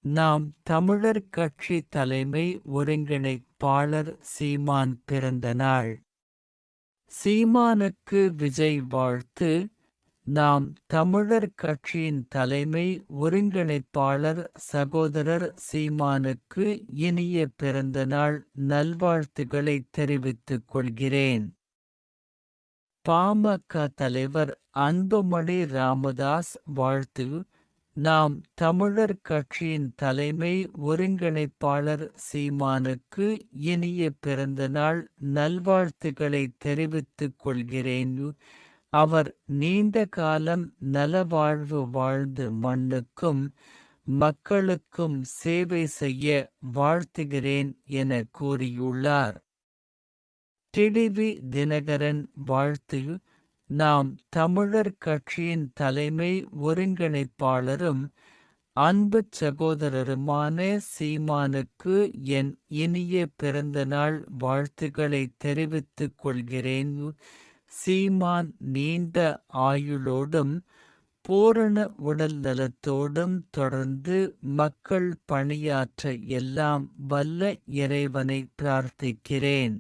நாம் தமிழர் கட்சி தலைமை ஒருங்கிணைப்பாளர் சீமான் பிறந்த நாள். சீமானுக்கு விஜய் வாழ்த்து. நாம் தமிழர் கட்சியின் தலைமை ஒருங்கிணைப்பாளர் சகோதரர் சீமானுக்கு இனிய பிறந்தநாள் நல்வாழ்த்துக்களை தெரிவித்துக் கொள்கிறேன். பாமக தலைவர் அன்புமணி ராமதாஸ் வாழ்த்து. நாம் தமிழர் கட்சியின் தலைமை ஒருங்கிணைப்பாளர் சீமானுக்கு இனிய பிறந்தநாள் நல்வாழ்த்துக்களை தெரிவித்துக் கொள்கிறேன். அவர் நீண்ட காலம் நலவாழ்வு வாழ்ந்து மண்ணுக்கும் மக்களுக்கும் சேவை செய்ய வாழ்த்துகிறேன் என கூறியுள்ளார். டிடிவி தினகரன் வாழ்த்து. நாம் தமிழர் கட்சியின் தலைமை ஒருங்கிணைப்பாளரும் அன்பு சகோதரருமான சீமானுக்கு என் இனிய பிறந்தநாள் வாழ்த்துக்களை தெரிவித்துக் கொள்கிறேன். சீமான் நீண்ட ஆயுளோடும் பூரண உடல் நலத்தோடும் தொடர்ந்து மக்கள் பணியாற்ற எல்லாம் வல்ல இறைவனை பிரார்த்திக்கிறேன்.